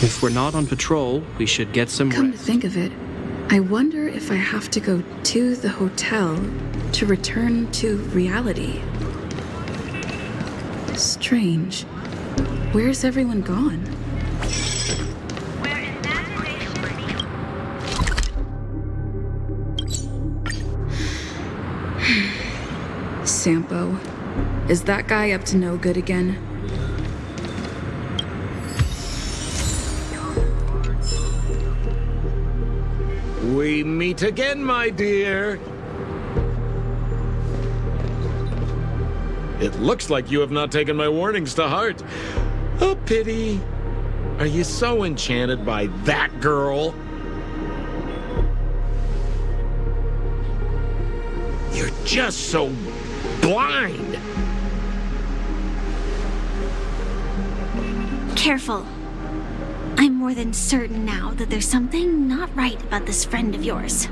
If we're not on patrol, we should get some Come to rest. think of it, I wonder if I have to go to the hotel to return to reality. Strange. Where's everyone gone? Sampo. Is that guy up to no good again? We meet again, my dear. It looks like you have not taken my warnings to heart. A pity. Are you so enchanted by that girl? You're just so blind. Careful. I'm more than certain now that there's something not right about this friend of yours.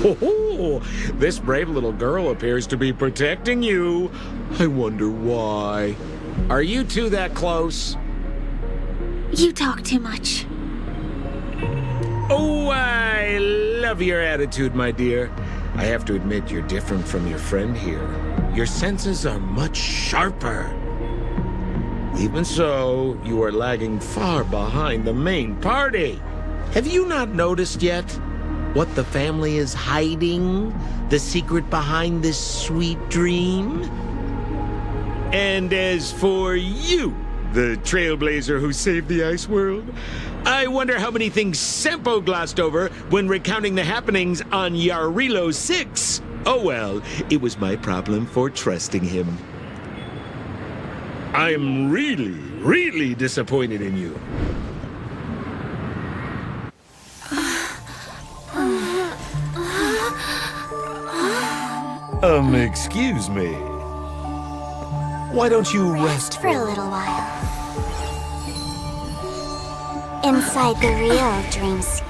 Oh, this brave little girl appears to be protecting you. I wonder why. Are you two that close? You talk too much. Oh, I love your attitude, my dear. I have to admit you're different from your friend here. Your senses are much sharper. Even so, you are lagging far behind the main party. Have you not noticed yet what the family is hiding? The secret behind this sweet dream? And as for you, the trailblazer who saved the ice world, I wonder how many things Sempo glossed over when recounting the happenings on Yarilo 6. Oh well, it was my problem for trusting him. I'm really disappointed in you. Excuse me. Why don't you rest For a little while. Inside the real dreamscape.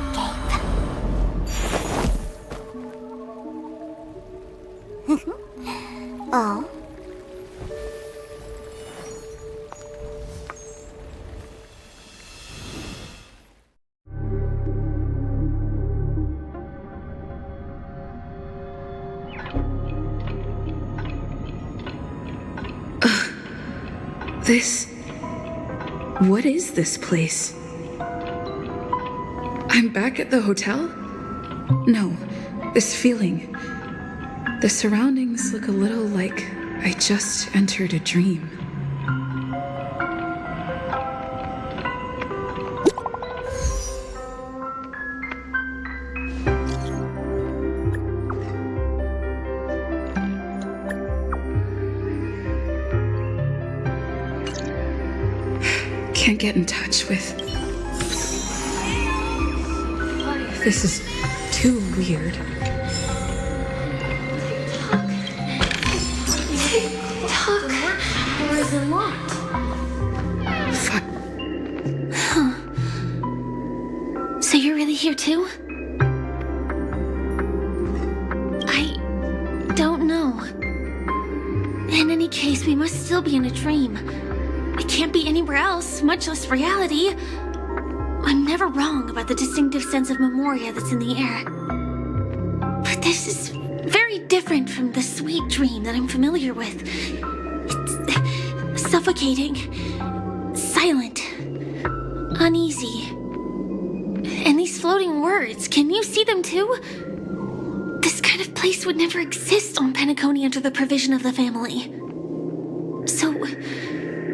Oh? What is this place? I'm back at the hotel? No, this feeling. The surroundings look a little like I just entered a dream. Can't get in touch with. This is too weird. Talk. Or is it locked? Fuck. Huh. So you're really here too? I don't know. In any case, we must still be in a dream. We can't be anywhere else, much less reality. I'm never wrong about the distinctive sense of memoria that's in the air. But this is very different from the sweet dream that I'm familiar with. It's suffocating, silent, uneasy. And these floating words, can you see them too? This kind of place would never exist on Penacony under the provision of the family. So,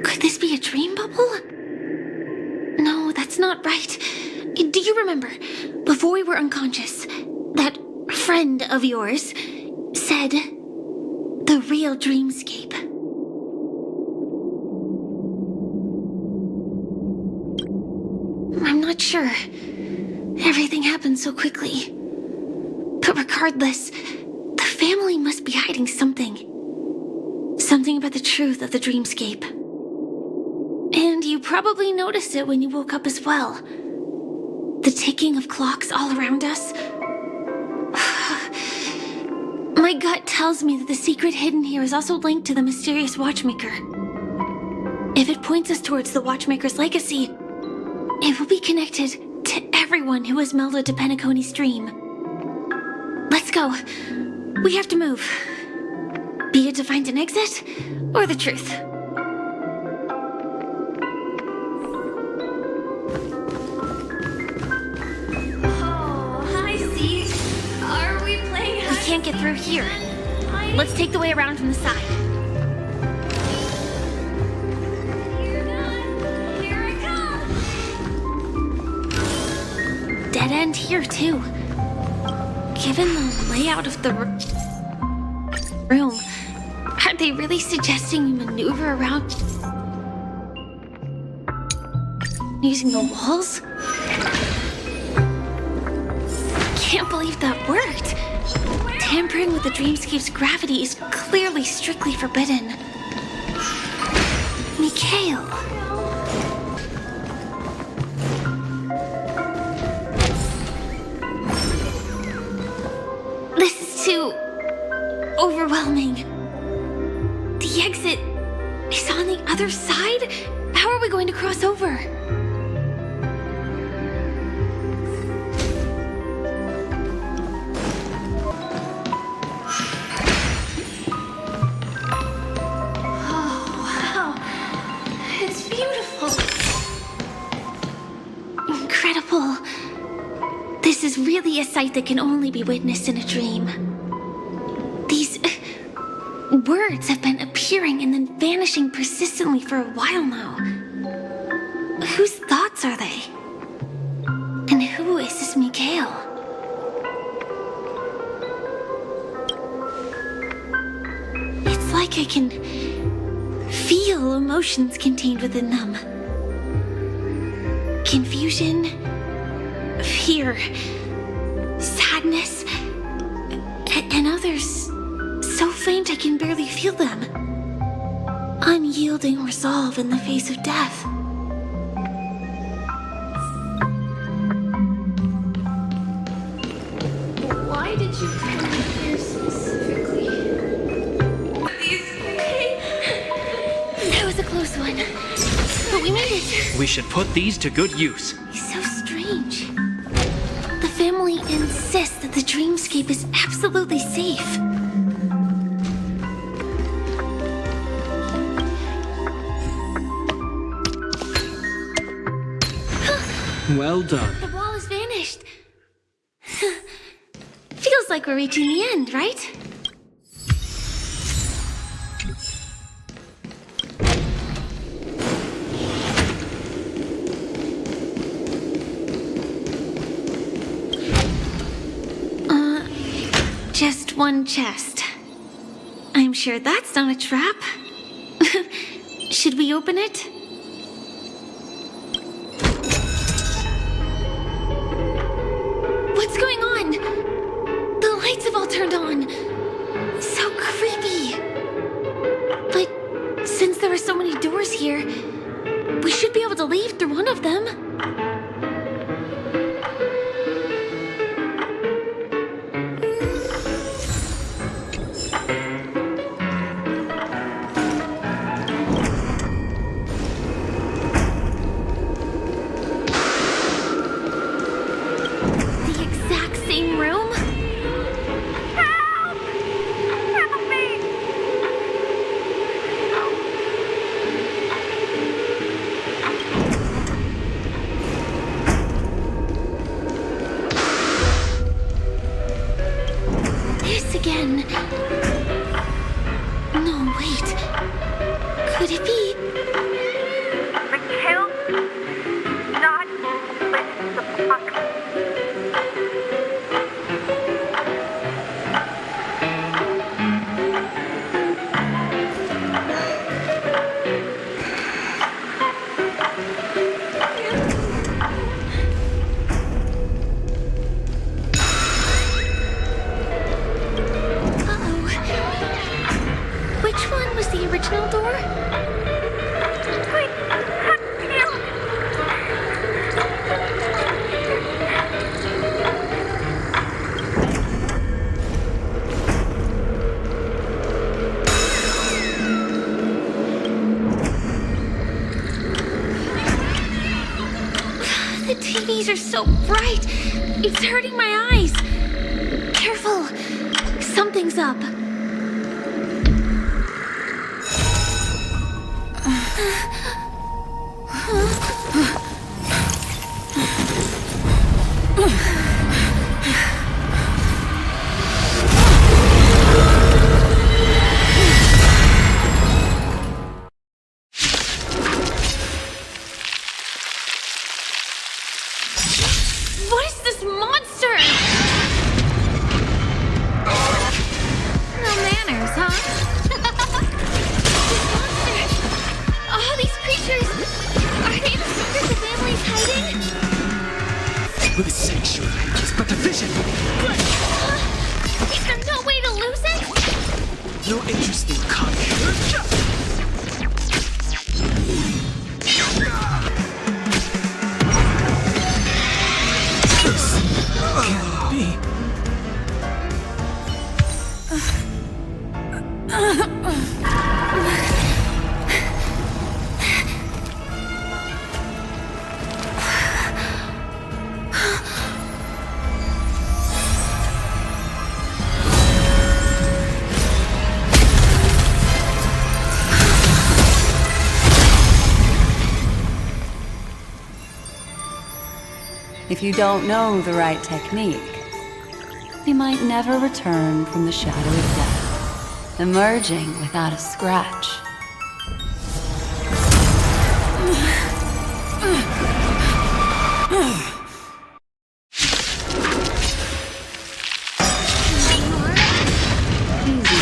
could this be a dream bubble? No, that's not right. Do you remember, before we were unconscious, that friend of yours said the real dreamscape? I'm not sure. Everything happened so quickly. But regardless, the family must be hiding something. Something about the truth of the dreamscape. And you probably noticed it when you woke up as well. The ticking of clocks all around us. My gut tells me that the secret hidden here is also linked to the mysterious watchmaker. If it points us towards the watchmaker's legacy, It will be connected to everyone who has melded to Penacony's dream. Let's go. We have to move. Be it to find an exit, or the truth. Oh, hi, Steve. Are we playing We can't get through here. Let's take the way around from the side. Here I come. Dead end here, too. Given the layout of the room, are they really suggesting you maneuver around using the walls? Can't believe that worked. Tampering with the dreamscape's gravity is clearly strictly forbidden. Mikhail. This is too overwhelming. The exit is on the other side? How are we going to cross over? It's beautiful. Incredible. This is really a sight that can only be witnessed in a dream. These words have been appearing and then vanishing persistently for a while now. Whose thoughts are they? And who is this Mikhail? It's like I can feel emotions contained within them. Confusion, fear, sadness, and others so faint I can barely feel them. Unyielding resolve in the face of death. Why did you come here specifically? That was a close one. But we made it. We should put these to good use. So strange. The family insists that the dreamscape is absolutely safe. Well done. The wall has vanished. Feels like we're reaching the end, right? Just one chest. I'm sure that's not a trap. Should we open it? What's going on? The lights have all turned on. So creepy. But since there are so many doors here, we should be able to leave through one of them. The exact same room? This again. No, wait. Could it be? Mikhail, not with the puck. Uh-oh. Which one was the original door? These are so bright. It's hurting my eyes. Careful. Something's up. What is this monster? No manners, huh? This monster! Oh, these creatures! Are they the secrets the family's hiding? With a sanctuary is but a vision. Is there no way to lose it? No interest in combat. Can't be. If you don't know the right technique, you might never return from the shadow of death, emerging without a scratch. Easy,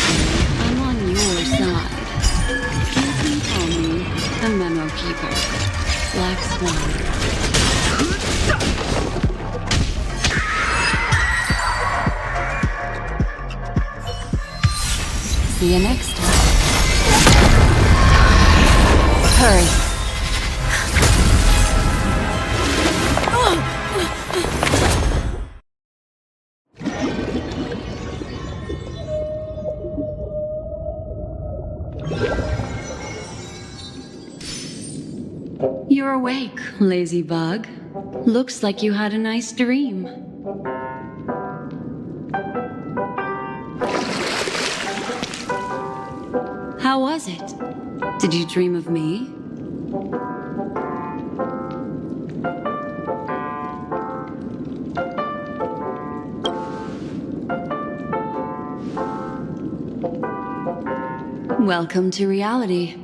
I'm on your side. You can call me the Memo Keeper, Black Swan. See you next time. Hurry. You're awake, lazy bug. Looks like you had a nice dream. How was it? Did you dream of me? Welcome to reality.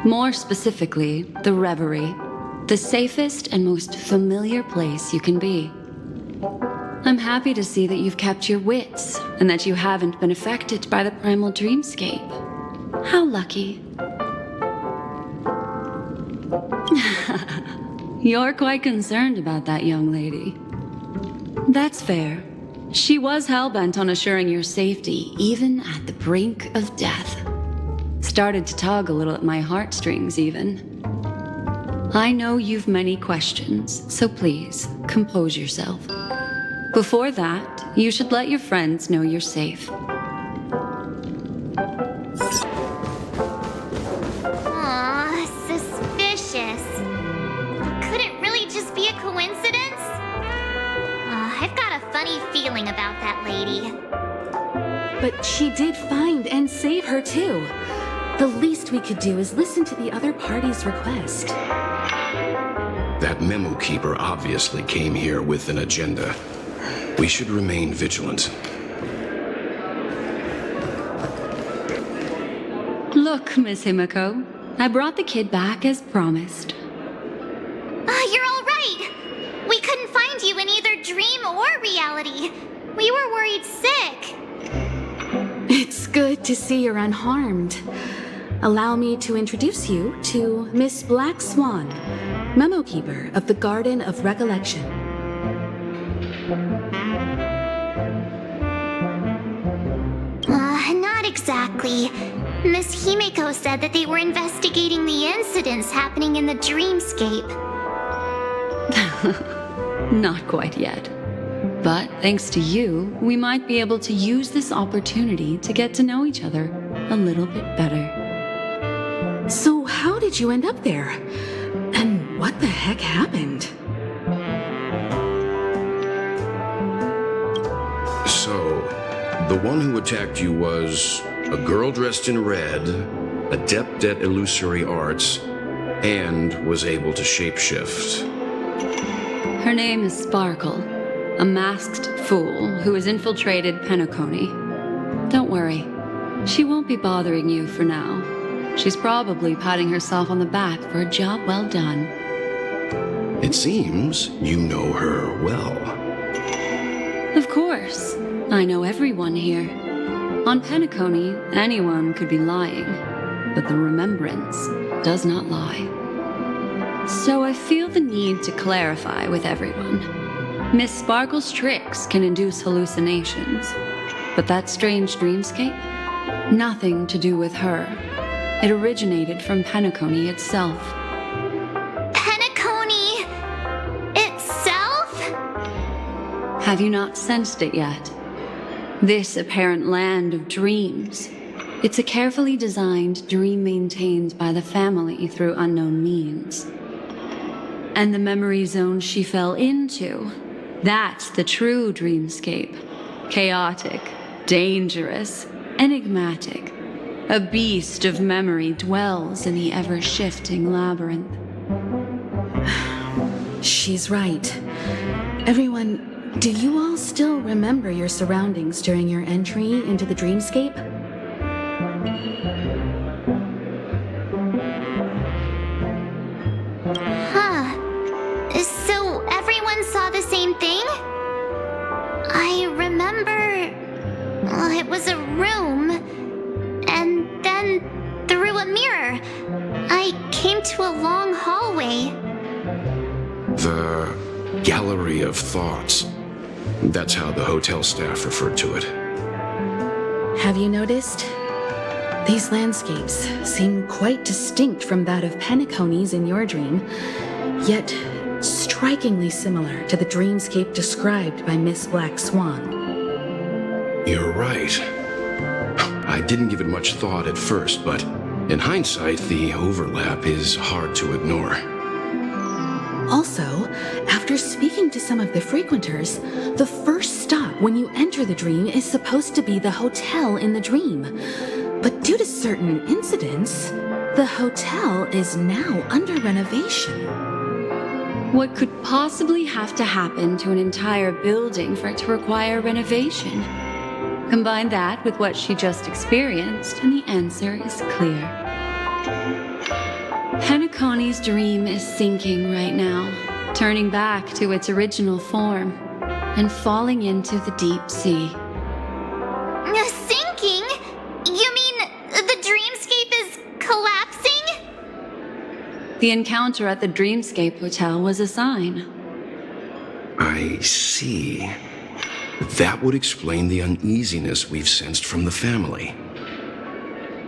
More specifically, the Reverie, the safest and most familiar place you can be. I'm happy to see that you've kept your wits and that you haven't been affected by the primal dreamscape. How lucky. You're quite concerned about that young lady. That's fair. She was hell-bent on assuring your safety, even at the brink of death. Started to tug a little at my heartstrings, even. I know you've many questions, so please, compose yourself. Before that, you should let your friends know you're safe. Aw, suspicious. Could it really just be a coincidence? I've got a funny feeling about that lady. But she did find and save her too. The least we could do is listen to the other party's request. That memo keeper obviously came here with an agenda. We should remain vigilant. Look, Miss Himiko, I brought the kid back as promised. You're all right. We couldn't find you in either dream or reality. We were worried sick. It's good to see you're unharmed. Allow me to introduce you to Miss Black Swan, Memo Keeper of the Garden of Recollection. Not exactly. Miss Himiko said that they were investigating the incidents happening in the dreamscape. Not quite yet. But thanks to you, we might be able to use this opportunity to get to know each other a little bit better. So how did you end up there? And what the heck happened? So, the one who attacked you was a girl dressed in red, adept at illusory arts, and was able to shapeshift. Her name is Sparkle, a masked fool who has infiltrated Penacony. Don't worry, she won't be bothering you for now. She's probably patting herself on the back for a job well done. It seems you know her well. Of course, I know everyone here. On Penacony, anyone could be lying, but the remembrance does not lie. So I feel the need to clarify with everyone. Miss Sparkle's tricks can induce hallucinations, but that strange dreamscape? Nothing to do with her. It originated from Penacony itself. Penacony itself? Have you not sensed it yet? This apparent land of dreams. It's a carefully designed dream maintained by the family through unknown means. And the memory zone she fell into, that's the true dreamscape. Chaotic, dangerous, enigmatic. A beast of memory dwells in the ever-shifting labyrinth. She's right. Everyone, do you all still remember your surroundings during your entry into the dreamscape? Huh. So everyone saw the same thing? I remember... Well, it was a room. And then through a mirror, I came to a long hallway. The Gallery of Thoughts. That's how the hotel staff referred to it. Have you noticed? These landscapes seem quite distinct from that of Penacony's in your dream, yet strikingly similar to the dreamscape described by Miss Black Swan. You're right. I didn't give it much thought at first, but in hindsight, the overlap is hard to ignore. Also, after speaking to some of the frequenters, the first stop when you enter the dream is supposed to be the hotel in the dream. But due to certain incidents, the hotel is now under renovation. What could possibly have to happen to an entire building for it to require renovation? Combine that with what she just experienced, and the answer is clear. Penacony's dream is sinking right now, turning back to its original form, and falling into the deep sea. Sinking? You mean the dreamscape is collapsing? The encounter at the Dreamscape Hotel was a sign. I see. That would explain the uneasiness we've sensed from the family.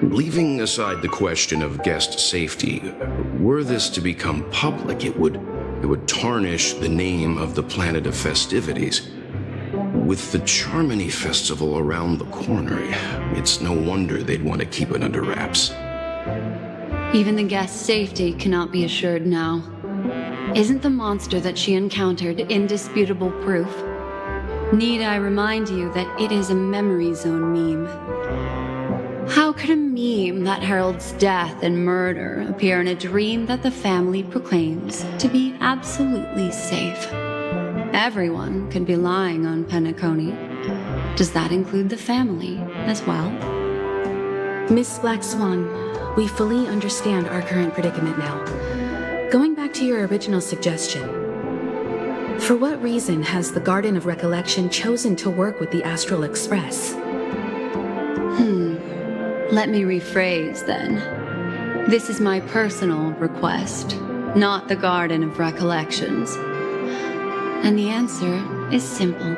Leaving aside the question of guest safety, were this to become public, it would tarnish the name of the planet of festivities. With the Charmony Festival around the corner, it's no wonder they'd want to keep it under wraps. Even the guest's safety cannot be assured now. Isn't the monster that she encountered indisputable proof? Need I remind you that it is a memory zone meme? How could a meme that heralds death and murder appear in a dream that the family proclaims to be absolutely safe? Everyone could be lying on Penacony. Does that include the family as well? Miss Black Swan, we fully understand our current predicament now. Going back to your original suggestion, for what reason has the Garden of Recollection chosen to work with the Astral Express? Let me rephrase then. This is my personal request, not the Garden of Recollections. And the answer is simple.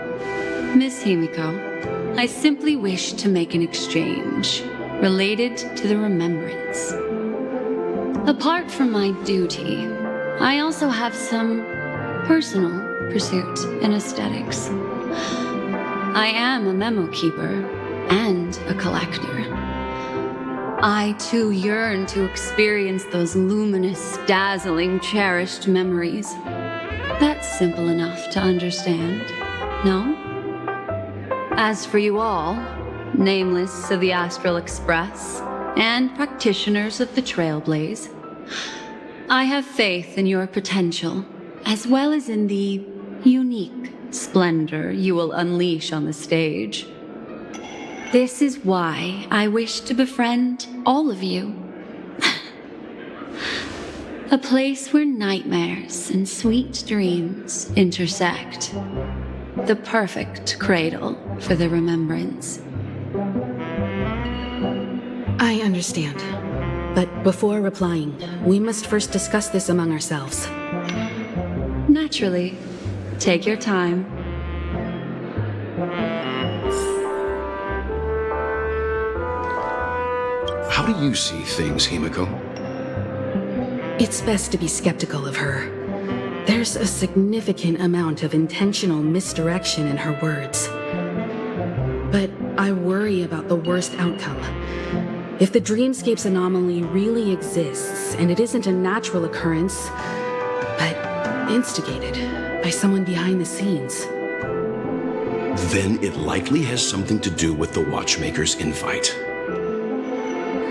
Miss Himiko, I simply wish to make an exchange related to the remembrance. Apart from my duty, I also have some personal pursuit in aesthetics. I am a memo keeper and a collector. I too yearn to experience those luminous, dazzling, cherished memories. That's simple enough to understand, no? As for you all, nameless of the Astral Express and practitioners of the Trailblaze, I have faith in your potential, as well as in the unique splendor you will unleash on the stage. This is why I wish to befriend all of you. A place where nightmares and sweet dreams intersect. The perfect cradle for the remembrance. I understand. But before replying, we must first discuss this among ourselves. Naturally. Take your time. How do you see things, Himiko? It's best to be skeptical of her. There's a significant amount of intentional misdirection in her words. But I worry about the worst outcome. If the dreamscape's anomaly really exists, and it isn't a natural occurrence, but instigated by someone behind the scenes, then it likely has something to do with the Watchmaker's invite.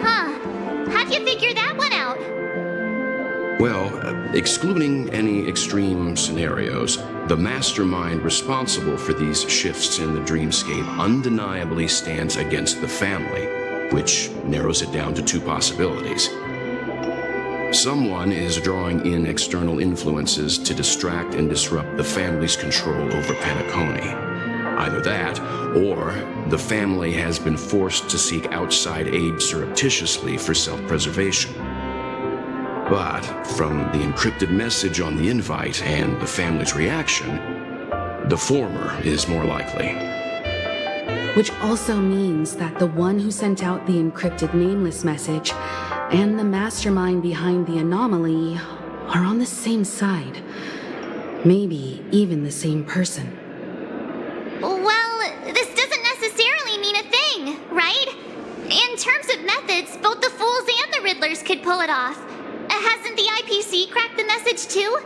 Huh. How'd you figure that one out? Well, excluding any extreme scenarios, the mastermind responsible for these shifts in the dreamscape undeniably stands against the family, which narrows it down to two possibilities. Someone is drawing in external influences to distract and disrupt the family's control over Penacony. Either that, or the family has been forced to seek outside aid surreptitiously for self-preservation. But from the encrypted message on the invite and the family's reaction, the former is more likely. which also means that the one who sent out the encrypted nameless message and the mastermind behind the anomaly are on the same side. Maybe even the same person. Well, this doesn't necessarily mean a thing, right? In terms of methods, both the Fools and the Riddlers could pull it off. Hasn't the IPC cracked the message too?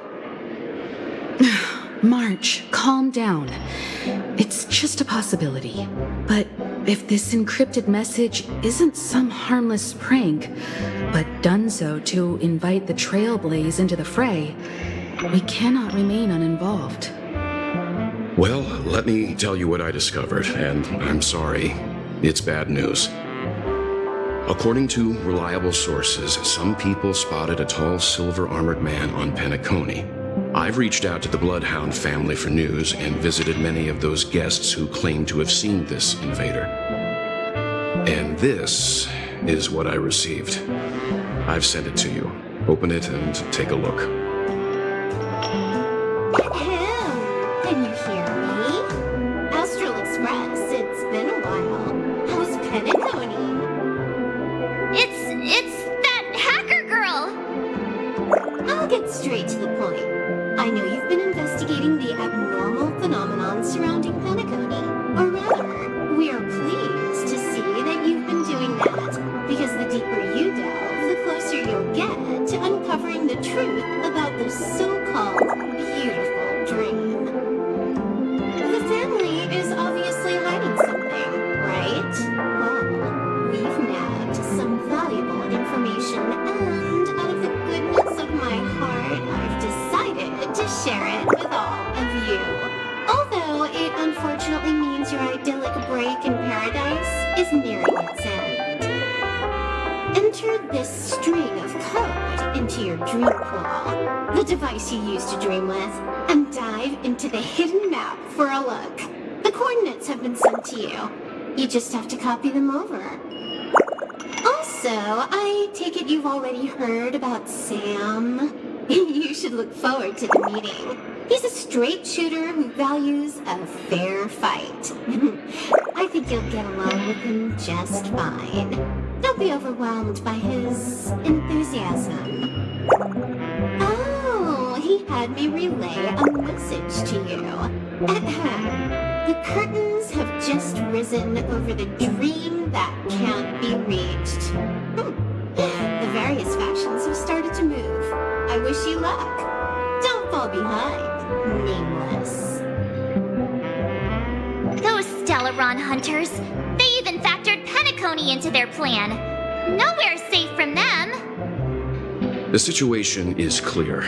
March, calm down. It's just a possibility. But if this encrypted message isn't some harmless prank, but done so to invite the Trailblaze into the fray, we cannot remain uninvolved. Well, let me tell you what I discovered, and I'm sorry, it's bad news. According to reliable sources, some people spotted a tall silver-armored man on Penacony. I've reached out to the Bloodhound family for news and visited many of those guests who claim to have seen this invader. And this is what I received. I've sent it to you. Open it and take a look. Can you hear me? Astral Express, it's been a while. How's Penacony? It's that hacker girl! I'll get straight to the point. I know you've been investigating the abnormal phenomenon surrounding Penacony. Or rather, we are pleased to see that you've been doing that, because the deeper you delve, the closer you'll get to uncovering the truth about this so-called beautiful dream. The family is obviously hiding something, right? Well, we've nabbed some valuable information, and out of the goodness of my heart, I've decided to share it with all of you. Although it unfortunately means your idyllic break in paradise is nearing its end. Enter this string of code into your dream claw, the device you use to dream with, and dive into the hidden map for a look. The coordinates have been sent to you. You just have to copy them over. Also, I take it you've already heard about Sam. You should look forward to the meeting. He's a straight shooter who values a fair fight. I think you'll get along with him just fine. Don't be overwhelmed by his enthusiasm. Oh, he had me relay a message to you. The curtains have just risen over the dream that can't be reached. The various factions have started to move. I wish you luck. Don't fall behind, Nameless. Those stellar Stellaron hunters. They even factored Penacony into their plan. Nowhere's safe from them. The situation is clear.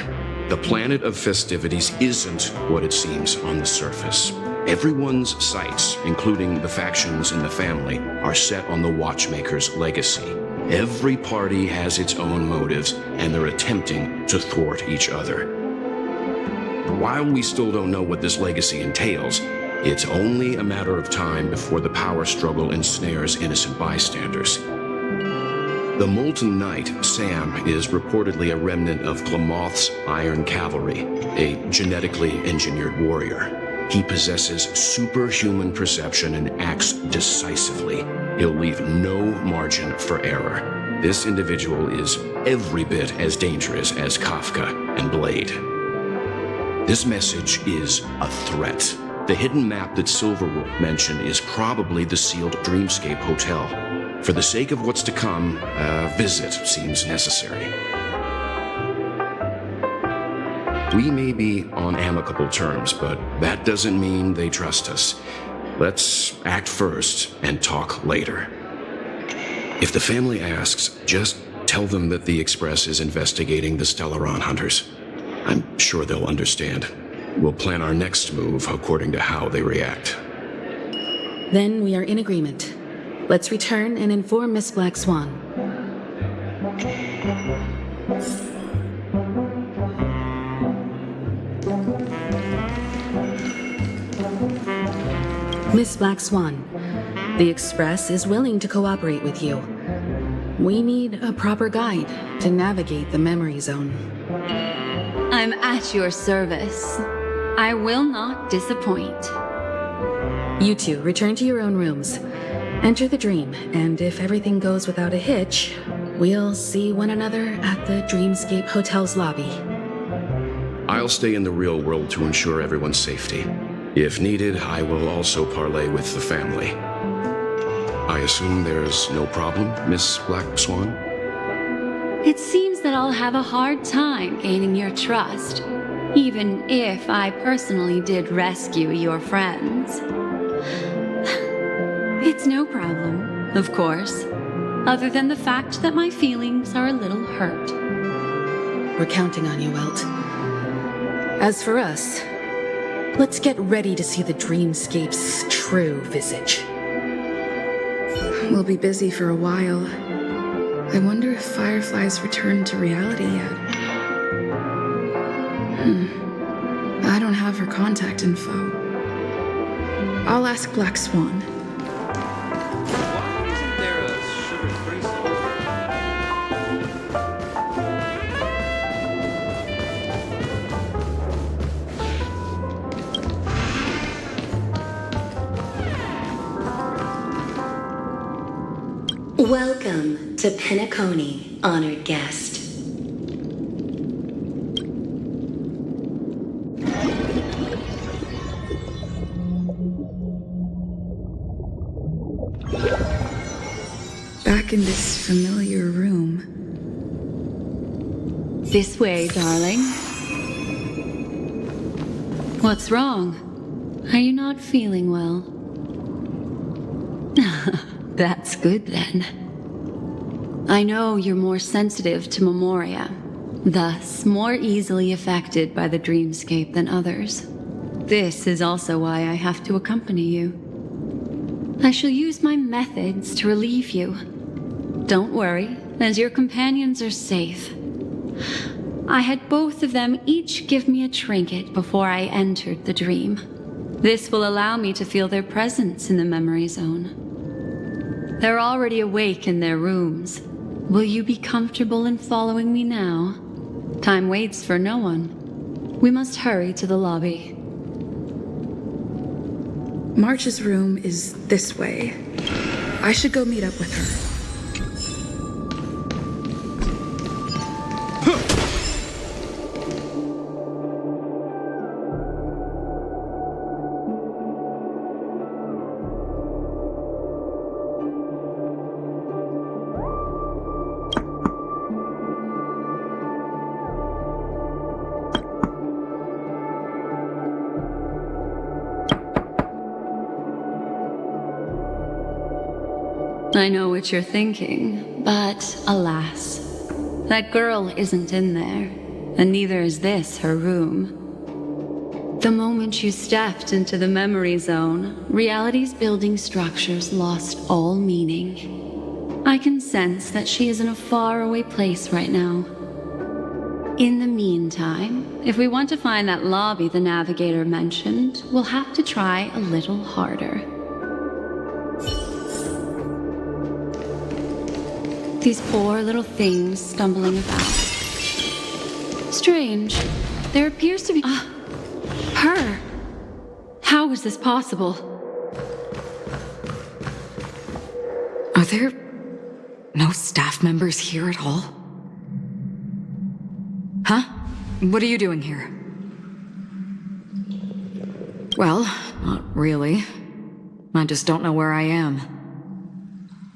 The planet of festivities isn't what it seems on the surface. Everyone's sights, including the factions in the family, are set on the Watchmaker's legacy. Every party has its own motives, and they're attempting to thwart each other. While we still don't know what this legacy entails, it's only a matter of time before the power struggle ensnares innocent bystanders. The Molten Knight, Sam, is reportedly a remnant of Klamoth's Iron Cavalry, a genetically engineered warrior. He possesses superhuman perception and acts decisively. He'll leave no margin for error. This individual is every bit as dangerous as Kafka and Blade. This message is a threat. The hidden map that Silverwood mentioned is probably the sealed Dreamscape Hotel. For the sake of what's to come, a visit seems necessary. We may be on amicable terms, but that doesn't mean they trust us. Let's act first and talk later. If the family asks, just tell them that the Express is investigating the Stellaron hunters. I'm sure they'll understand. We'll plan our next move according to how they react. Then we are in agreement. Let's return and inform Miss Black Swan. Miss Black Swan, the Express is willing to cooperate with you. We need a proper guide to navigate the memory zone. I'm at your service. I will not disappoint. You two, return to your own rooms. Enter the dream, and if everything goes without a hitch, we'll see one another at the Dreamscape Hotel's lobby. I'll stay in the real world to ensure everyone's safety. If needed, I will also parley with the family. I assume there's no problem, Miss Black Swan? It seems that I'll have a hard time gaining your trust, even if I personally did rescue your friends. It's no problem, of course, other than the fact that my feelings are a little hurt. We're counting on you, Welt. As for us, let's get ready to see the Dreamscape's true visage. We'll be busy for a while. I wonder if Firefly's returned to reality yet. I don't have her contact info. I'll ask Black Swan. Why isn't there a sugar-free Welcome to Penacony, honored guest. Back in this familiar room. This way, darling. What's wrong? Are you not feeling well? That's good then. I know you're more sensitive to Memoria, thus more easily affected by the dreamscape than others. This is also why I have to accompany you. I shall use my methods to relieve you. Don't worry, as your companions are safe. I had both of them each give me a trinket before I entered the dream. This will allow me to feel their presence in the memory zone. They're already awake in their rooms. Will you be comfortable in following me now? Time waits for no one. We must hurry to the lobby. March's room is this way. I should go meet up with her. I know what you're thinking, but alas, that girl isn't in there, and neither is this her room. The moment you stepped into the memory zone, reality's building structures lost all meaning. I can sense that she is in a faraway place right now. In the meantime, if we want to find that lobby the navigator mentioned, we'll have to try a little harder. These poor little things stumbling about. Strange. There appears to be... her! How is this possible? Are there no staff members here at all? Huh? What are you doing here? Well, not really. I just don't know where I am.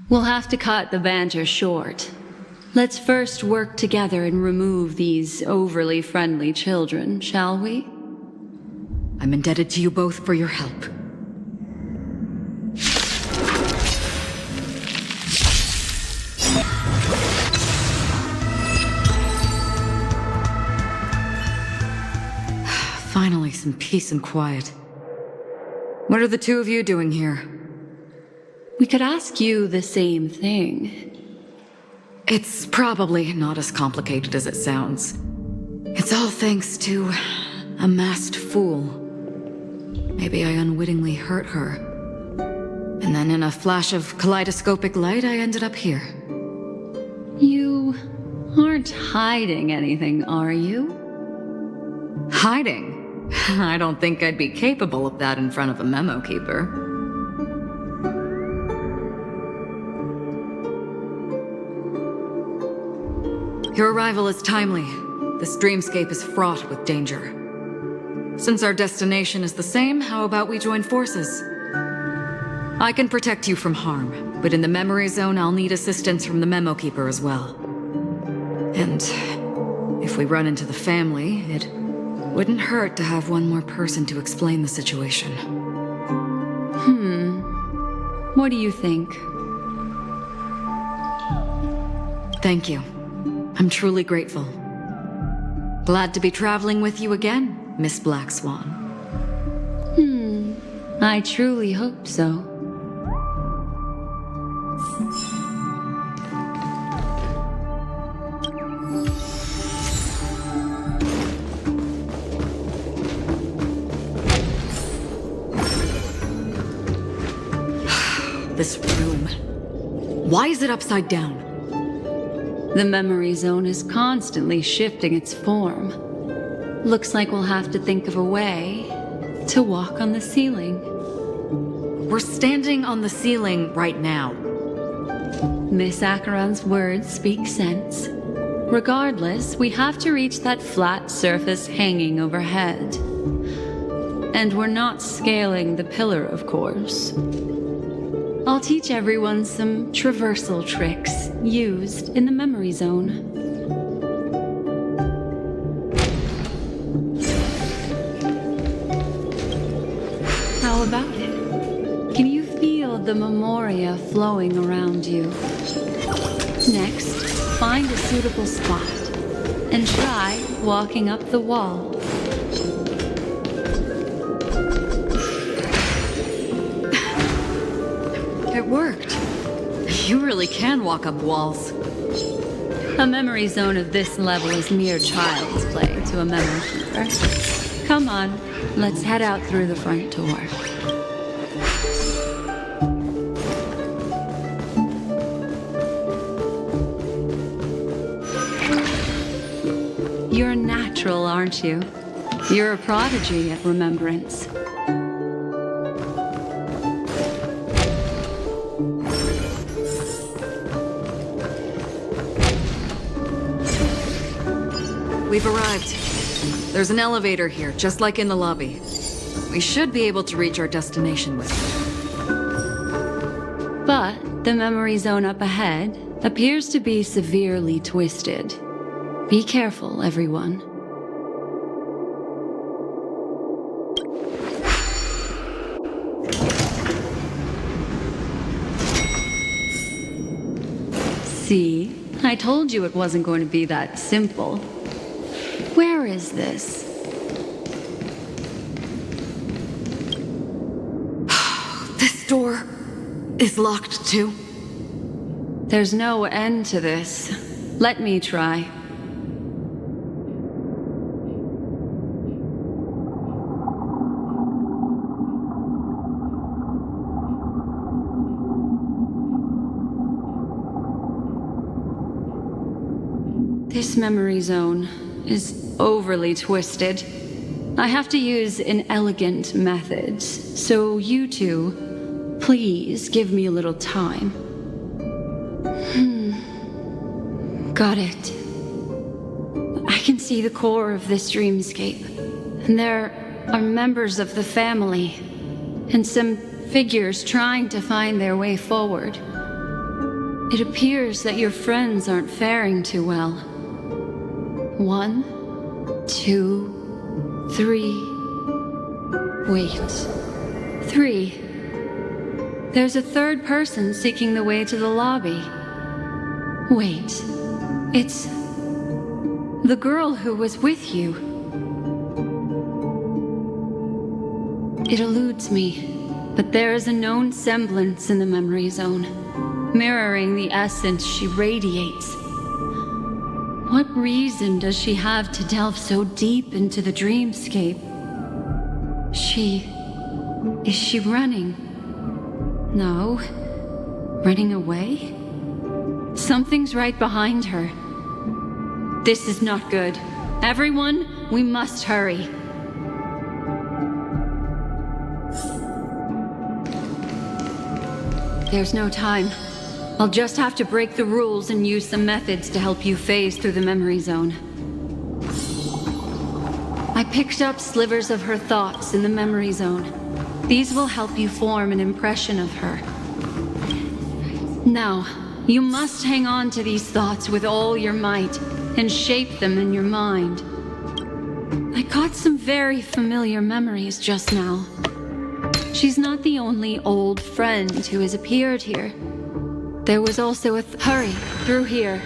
We'll have to cut the banter short. Let's first work together and remove these overly friendly children, shall we? I'm indebted to you both for your help. Finally, some peace and quiet. What are the two of you doing here? We could ask you the same thing. It's probably not as complicated as it sounds. It's all thanks to a masked fool. Maybe I unwittingly hurt her. And then in a flash of kaleidoscopic light, I ended up here. You aren't hiding anything, are you? Hiding? I don't think I'd be capable of that in front of a memo keeper. Your arrival is timely. This dreamscape is fraught with danger. Since our destination is the same, how about we join forces? I can protect you from harm, but in the memory zone, I'll need assistance from the memo keeper as well. And if we run into the family, it wouldn't hurt to have one more person to explain the situation. What do you think? Thank you. I'm truly grateful. Glad to be traveling with you again, Miss Black Swan. I truly hope so. This room. Why is it upside down? The memory zone is constantly shifting its form. Looks like we'll have to think of a way to walk on the ceiling. We're standing on the ceiling right now. Miss Acheron's words speak sense. Regardless, we have to reach that flat surface hanging overhead. And we're not scaling the pillar, of course. I'll teach everyone some traversal tricks used in the memory zone. How about it? Can you feel the memoria flowing around you? Next, find a suitable spot and try walking up the wall. It worked. You really can walk up walls. A memory zone of this level is mere child's play to a memory keeper. Come on, let's head out through the front door. You're natural, aren't you? You're a prodigy at remembrance. We've arrived. There's an elevator here, just like in the lobby. We should be able to reach our destination with it. But the memory zone up ahead appears to be severely twisted. Be careful, everyone. See? I told you it wasn't going to be that simple. Where is this? This door is locked too. There's no end to this. Let me try. This memory zone is overly twisted. I have to use inelegant methods, so you two, please give me a little time. Got it. I can see the core of this dreamscape, and there are members of the family, and some figures trying to find their way forward. It appears that your friends aren't faring too well. 1, 2, 3. Wait. 3. There's a third person seeking the way to the lobby. Wait. It's the girl who was with you. It eludes me, but there is a known semblance in the memory zone, mirroring the essence she radiates. What reason does she have to delve so deep into the dreamscape? Is she running? No. Running away? Something's right behind her. This is not good. Everyone, we must hurry. There's no time. I'll just have to break the rules and use some methods to help you phase through the memory zone. I picked up slivers of her thoughts in the memory zone. These will help you form an impression of her. Now, you must hang on to these thoughts with all your might and shape them in your mind. I caught some very familiar memories just now. She's not the only old friend who has appeared here. There was also a hurry through here.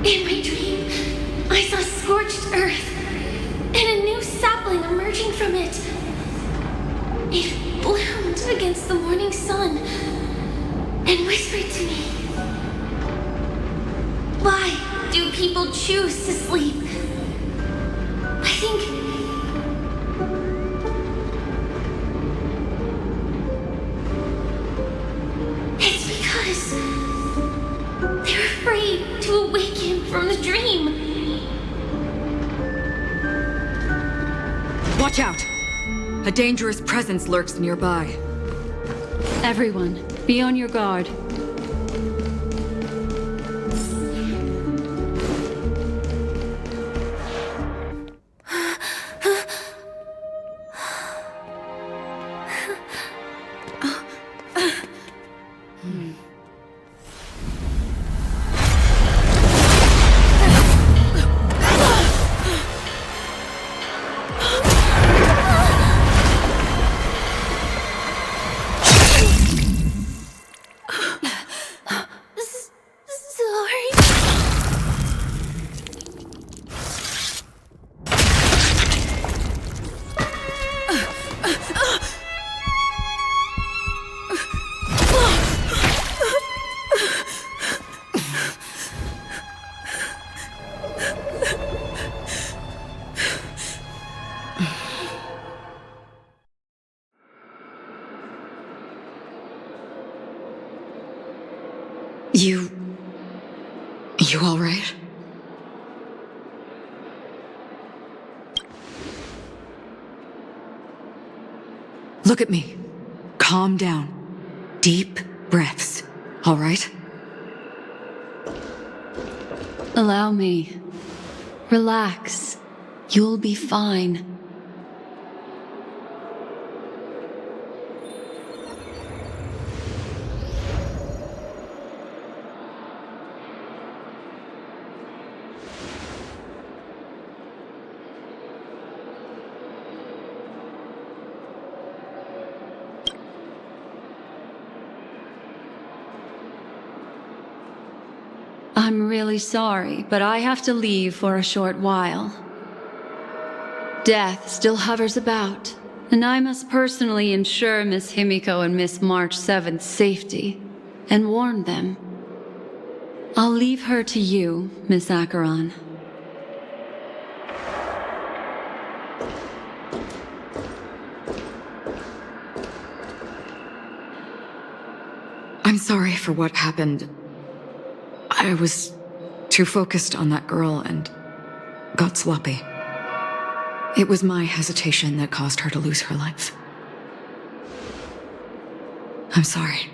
In my dream, I saw scorched earth and a new sapling emerging from it. It bloomed against the morning sun and whispered to me, "Why do people choose to sleep?" I think it's because they're afraid to awaken from the dream. Watch out! A dangerous presence lurks nearby. Everyone, be on your guard. You all right? Look at me. Calm down. Deep breaths, all right? Allow me. Relax. You'll be fine. I'm really sorry, but I have to leave for a short while. Death still hovers about, and I must personally ensure Miss Himiko and Miss March 7th's safety, and warn them. I'll leave her to you, Miss Acheron. I'm sorry for what happened. I was too focused on that girl and got sloppy. It was my hesitation that caused her to lose her life. I'm sorry.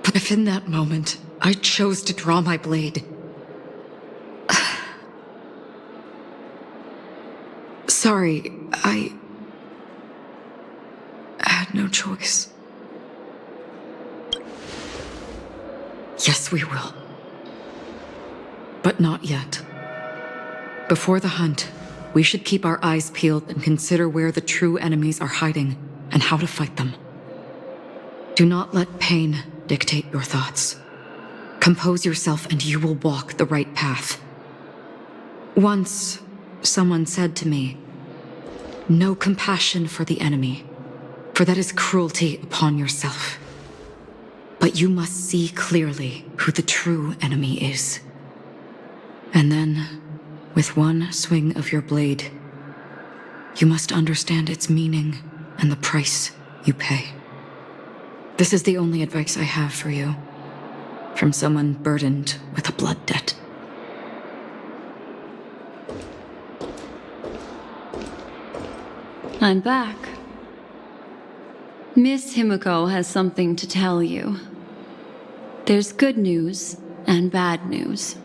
But if in that moment I chose to draw my blade, sorry, I had no choice. Yes, we will. But not yet. Before the hunt, we should keep our eyes peeled and consider where the true enemies are hiding and how to fight them. Do not let pain dictate your thoughts. Compose yourself and you will walk the right path. Once, someone said to me, "No compassion for the enemy, for that is cruelty upon yourself. But you must see clearly who the true enemy is. And then, with one swing of your blade, you must understand its meaning and the price you pay." This is the only advice I have for you, from someone burdened with a blood debt. I'm back. Miss Himiko has something to tell you. There's good news and bad news.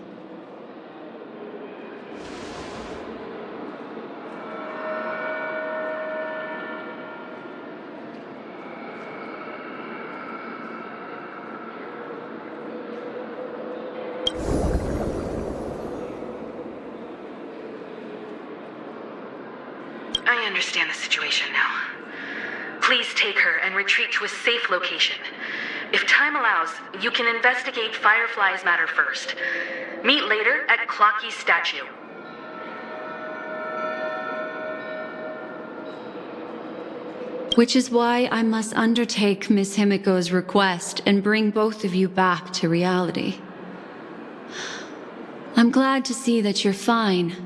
I understand the situation now. Please take her and retreat to a safe location. If time allows, you can investigate Firefly's matter first. Meet later at Clocky's statue. Which is why I must undertake Miss Himiko's request and bring both of you back to reality. I'm glad to see that you're fine.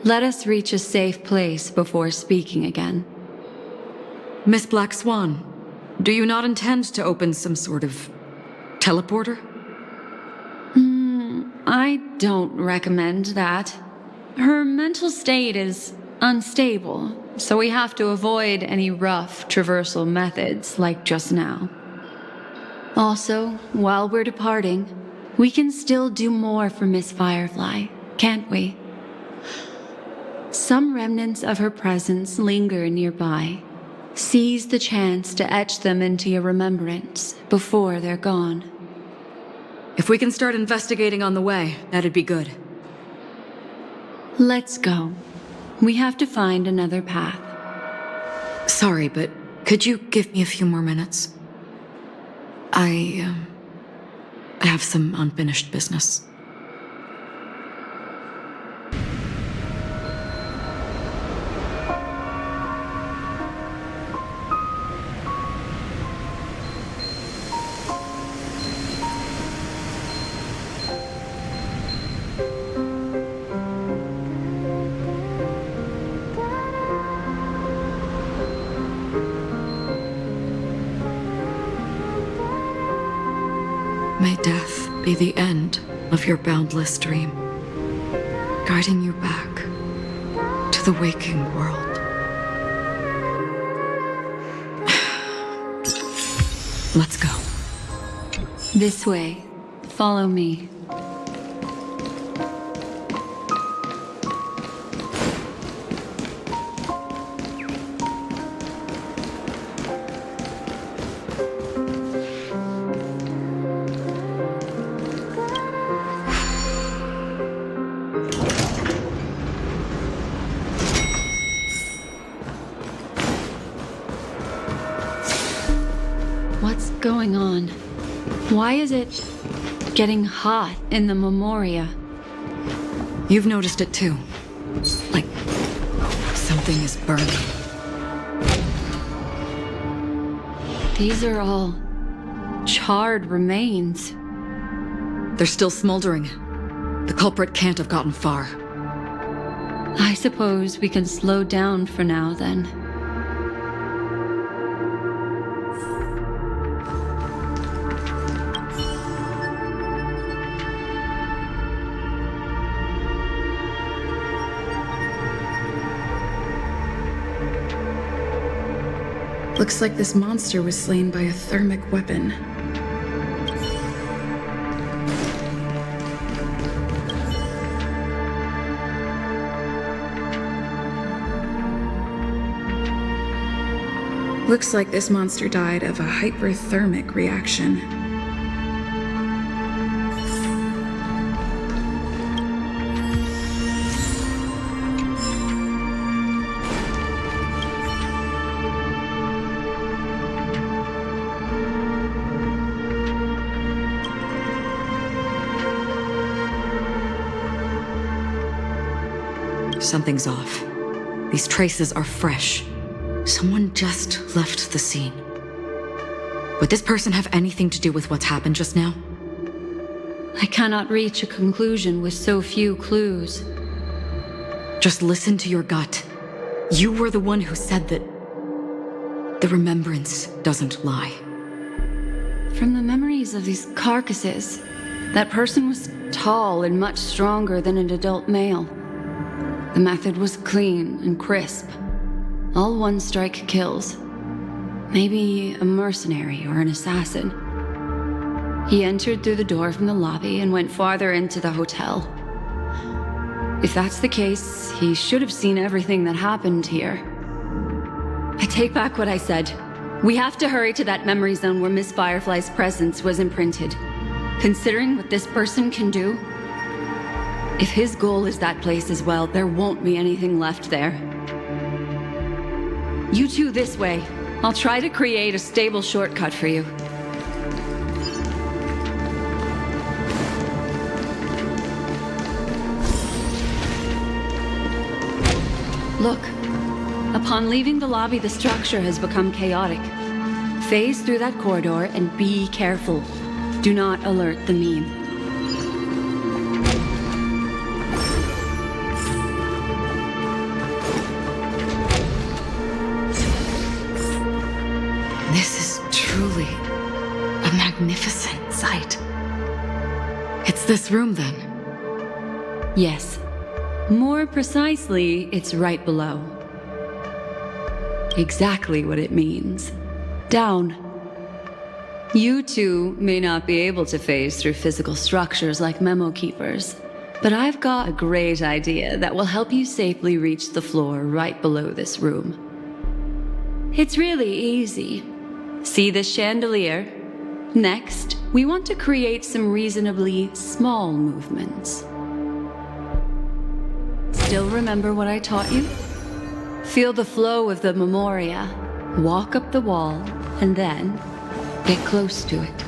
Let us reach a safe place before speaking again. Miss Black Swan, do you not intend to open some sort of teleporter? I don't recommend that. Her mental state is unstable, so we have to avoid any rough traversal methods like just now. Also, while we're departing, we can still do more for Miss Firefly, can't we? Some remnants of her presence linger nearby. Seize the chance to etch them into your remembrance before they're gone. If we can start investigating on the way, that'd be good. Let's go. We have to find another path. Sorry, but could you give me a few more minutes? I have some unfinished business. May death be the end of your boundless dream. guiding you back to the waking world. Let's go. This way. Follow me. What's going on? Why is it getting hot in the Memoria? You've noticed it too. Like something is burning. These are all charred remains. They're still smoldering. The culprit can't have gotten far. I suppose we can slow down for now then. Looks like this monster was slain by a thermic weapon. Looks like this monster died of a hyperthermic reaction. Something's off. These traces are fresh. Someone just left the scene. Would this person have anything to do with what's happened just now? I cannot reach a conclusion with so few clues. Just listen to your gut. You were the one who said that the remembrance doesn't lie. From the memories of these carcasses, that person was tall and much stronger than an adult male. The method was clean and crisp. All one-strike kills. Maybe a mercenary or an assassin. He entered through the door from the lobby and went farther into the hotel. If that's the case, he should have seen everything that happened here. I take back what I said. We have to hurry to that memory zone where Miss Firefly's presence was imprinted. Considering what this person can do, if his goal is that place as well, there won't be anything left there. You two this way. I'll try to create a stable shortcut for you. Look. Upon leaving the lobby, the structure has become chaotic. Phase through that corridor and be careful. Do not alert the meme. This is truly a magnificent sight. It's this room, then? Yes. More precisely, it's right below. Exactly what it means. Down. You two may not be able to phase through physical structures like memo keepers, but I've got a great idea that will help you safely reach the floor right below this room. It's really easy. See this chandelier? Next, we want to create some reasonably small movements. Still remember what I taught you? Feel the flow of the Memoria, walk up the wall, and then get close to it.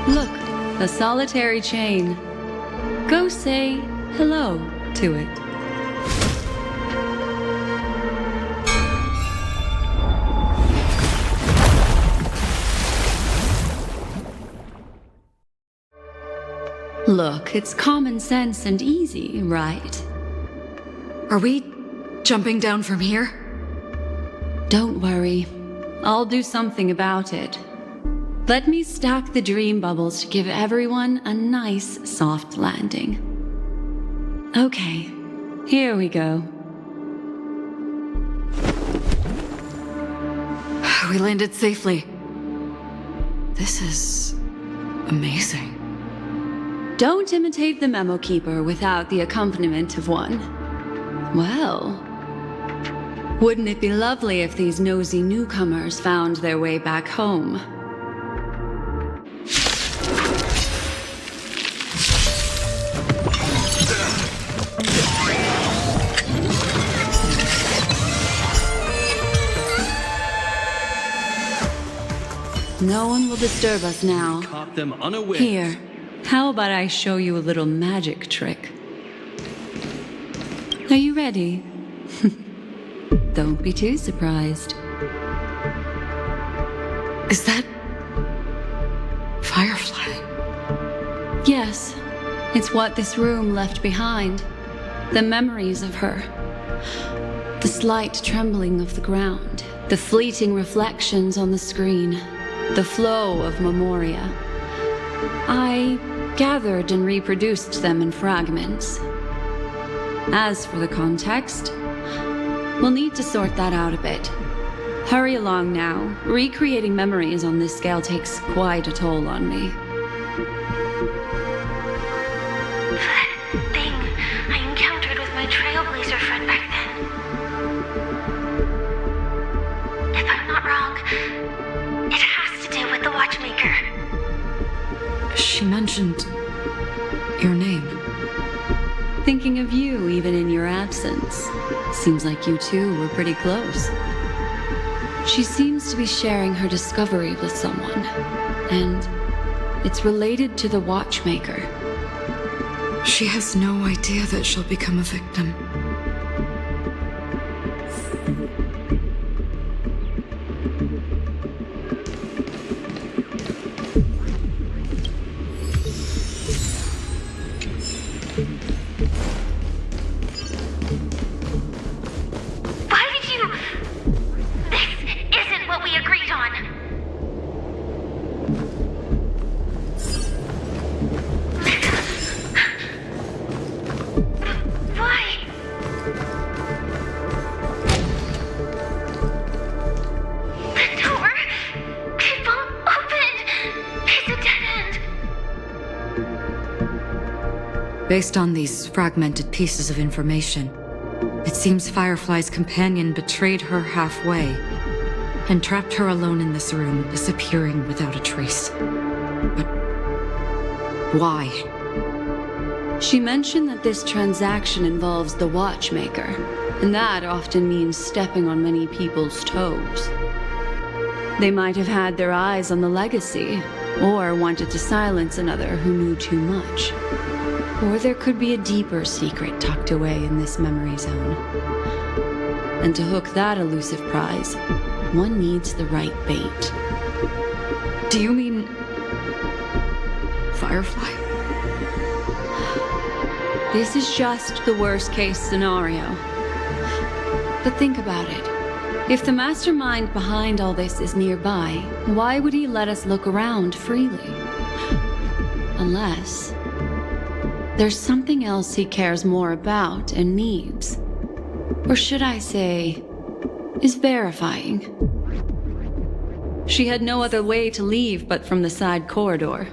Look, a solitary chain. Go say hello to it. Look, it's common sense and easy, right? Are we jumping down from here? Don't worry. I'll do something about it. Let me stack the dream bubbles to give everyone a nice, soft landing. Okay, here we go. We landed safely. This is amazing. Don't imitate the memo keeper without the accompaniment of one. Well, wouldn't it be lovely if these nosy newcomers found their way back home? No one will disturb us now. Caught them unaware. Here, how about I show you a little magic trick? Are you ready? Don't be too surprised. Is that Firefly? Yes, it's what this room left behind. The memories of her. The slight trembling of the ground. The fleeting reflections on the screen. The flow of memoria. I gathered and reproduced them in fragments. As for the context, we'll need to sort that out a bit. Hurry along now. Recreating memories on this scale takes quite a toll on me. That thing I encountered with my Trailblazer friend back then. If I'm not wrong, it has to do with the Watchmaker. She mentioned your name. Thinking of you even in your absence. Seems like you two were pretty close. She seems to be sharing her discovery with someone, and it's related to the Watchmaker. She has no idea that she'll become a victim. Why did you... This isn't what we agreed on. Why? The door... It won't open. It's a dead end. Based on these fragmented pieces of information, it seems Firefly's companion betrayed her halfway and trapped her alone in this room, disappearing without a trace. But why? She mentioned that this transaction involves the Watchmaker, and that often means stepping on many people's toes. They might have had their eyes on the legacy, or wanted to silence another who knew too much. Or there could be a deeper secret tucked away in this memory zone. And to hook that elusive prize, one needs the right bait. Do you mean Firefly? This is just the worst-case scenario. But think about it. If the mastermind behind all this is nearby, why would he let us look around freely? Unless there's something else he cares more about and needs. Or should I say, is verifying. She had no other way to leave but from the side corridor.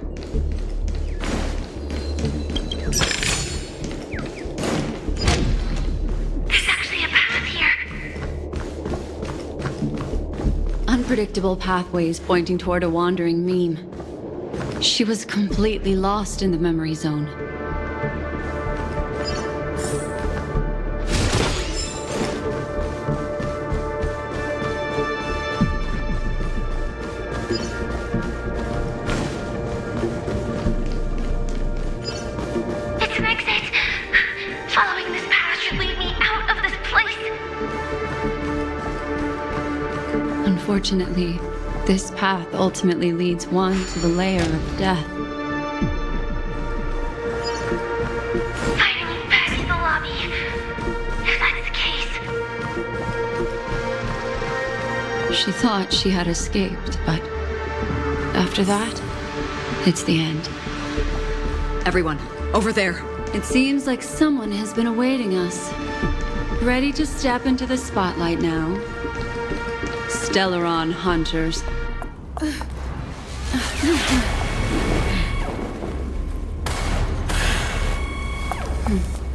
There's actually a path here. Unpredictable pathways pointing toward a wandering meme. She was completely lost in the memory zone. It's an exit. Following this path should lead me out of this place. Unfortunately, this path ultimately leads one to the lair of death. Finally back in the lobby. If that's the case. She thought she had escaped, but after that, it's the end. Everyone, over there. It seems like someone has been awaiting us. Ready to step into the spotlight now. Stellaron hunters.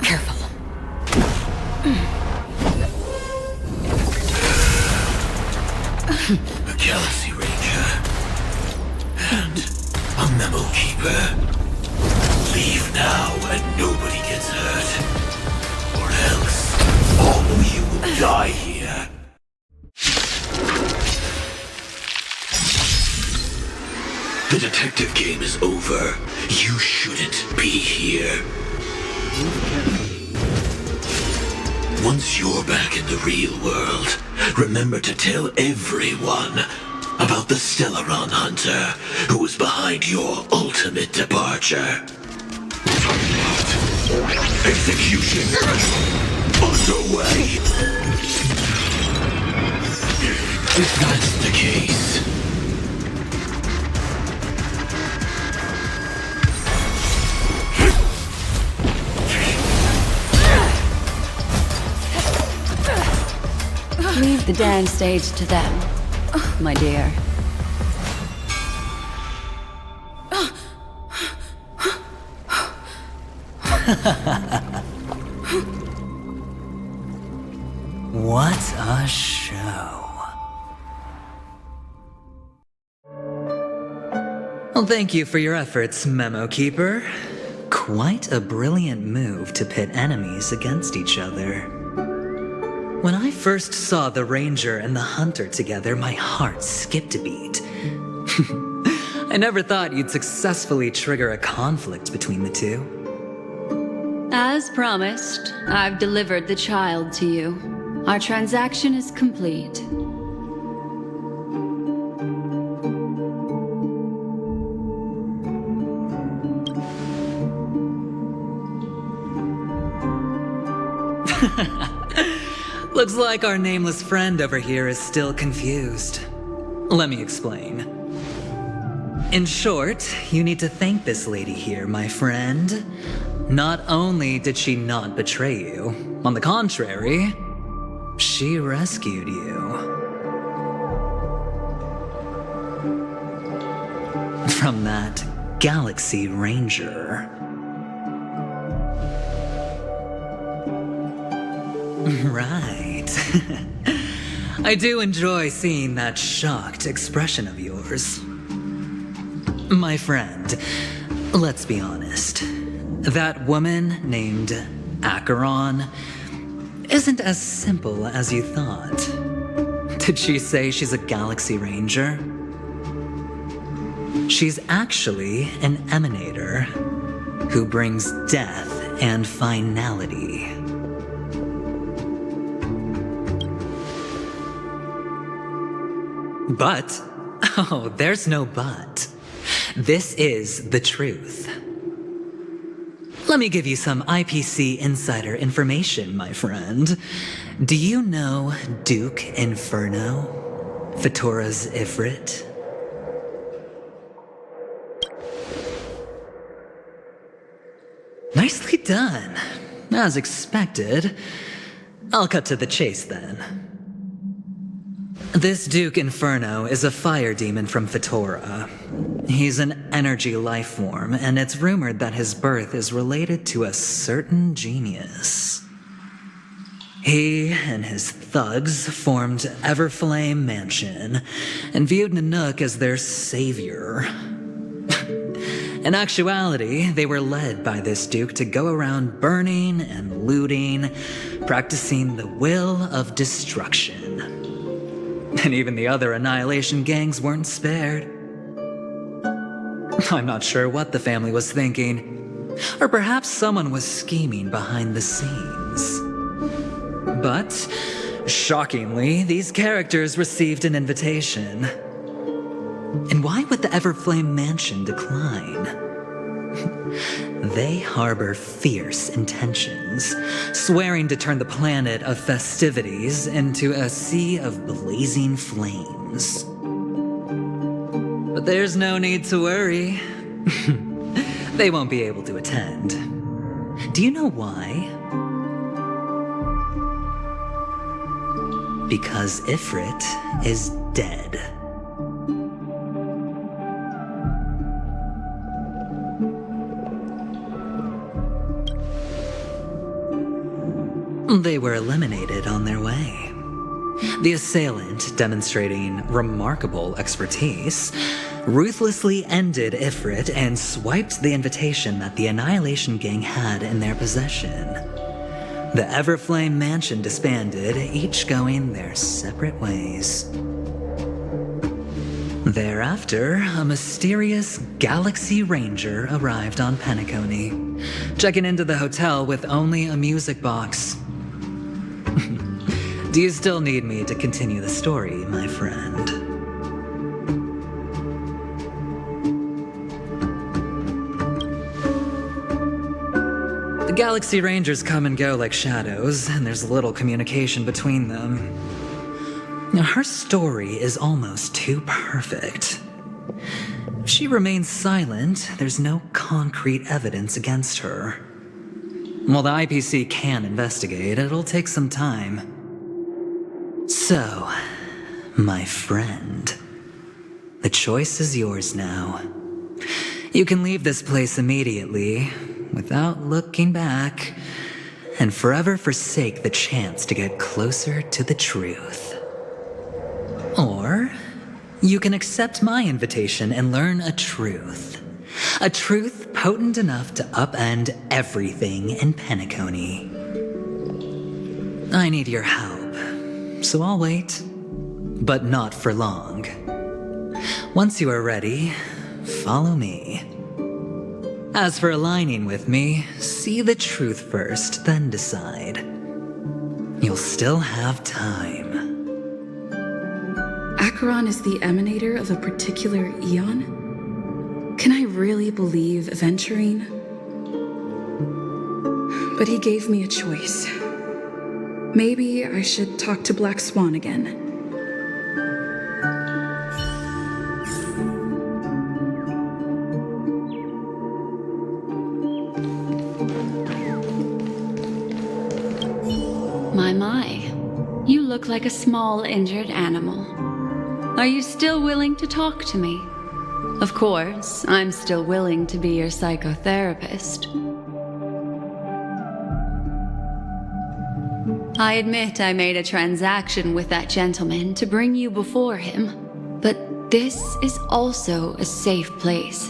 Careful. A Galaxy Ranger. And a Memo Keeper. Leave now and nobody gets hurt. Or else, all of you will die here. The detective game is over. You shouldn't be here. Once you're back in the real world, remember to tell everyone about the Stellaron Hunter who was behind your ultimate departure. Execution underway. If that's the case, Leave the dance stage to them, my dear. What a show. Well, thank you for your efforts, Memo Keeper. Quite a brilliant move to pit enemies against each other. When I first saw the Ranger and the Hunter together, my heart skipped a beat. I never thought you'd successfully trigger a conflict between the two. As promised, I've delivered the child to you. Our transaction is complete. Looks like our nameless friend over here is still confused. Let me explain. In short, you need to thank this lady here, my friend. Not only did she not betray you, on the contrary, she rescued you. From that Galaxy Ranger. Right. I do enjoy seeing that shocked expression of yours. My friend, let's be honest. That woman named Acheron isn't as simple as you thought. Did she say she's a Galaxy Ranger? She's actually an emanator who brings death and finality. But, oh, there's no but. This is the truth. Let me give you some IPC insider information, my friend. Do you know Duke Inferno? Fatora's Ifrit? Nicely done. As expected. I'll cut to the chase then. This Duke Inferno is a fire demon from Fatora. He's an energy life form, and it's rumored that his birth is related to a certain genius. He and his thugs formed Everflame Mansion and viewed Nanook as their savior. In actuality, they were led by this Duke to go around burning and looting, practicing the will of destruction. And even the other Annihilation gangs weren't spared. I'm not sure what the family was thinking, or perhaps someone was scheming behind the scenes. But, shockingly, these characters received an invitation. And why would the Everflame Mansion decline? They harbor fierce intentions, swearing to turn the planet of festivities into a sea of blazing flames. But there's no need to worry. They won't be able to attend. Do you know why? Because Ifrit is dead. They were eliminated on their way. The assailant, demonstrating remarkable expertise, ruthlessly ended Ifrit and swiped the invitation that the Annihilation Gang had in their possession. The Everflame Mansion disbanded, each going their separate ways. Thereafter, a mysterious Galaxy Ranger arrived on Penacony, checking into the hotel with only a music box. Do you still need me to continue the story, my friend? The Galaxy Rangers come and go like shadows, and there's little communication between them. Now, her story is almost too perfect. If she remains silent, there's no concrete evidence against her. While the IPC can investigate, it'll take some time. So, my friend, the choice is yours now. You can leave this place immediately, without looking back, and forever forsake the chance to get closer to the truth. Or, you can accept my invitation and learn a truth. A truth potent enough to upend everything in Penacony. I need your help. So I'll wait, but not for long. Once you are ready, follow me. As for aligning with me, see the truth first, then decide. You'll still have time. Acheron is the emanator of a particular eon? Can I really believe Aventurine? But he gave me a choice. Maybe I should talk to Black Swan again. My. You look like a small injured animal. Are you still willing to talk to me? Of course, I'm still willing to be your psychotherapist. I admit I made a transaction with that gentleman to bring you before him, but this is also a safe place.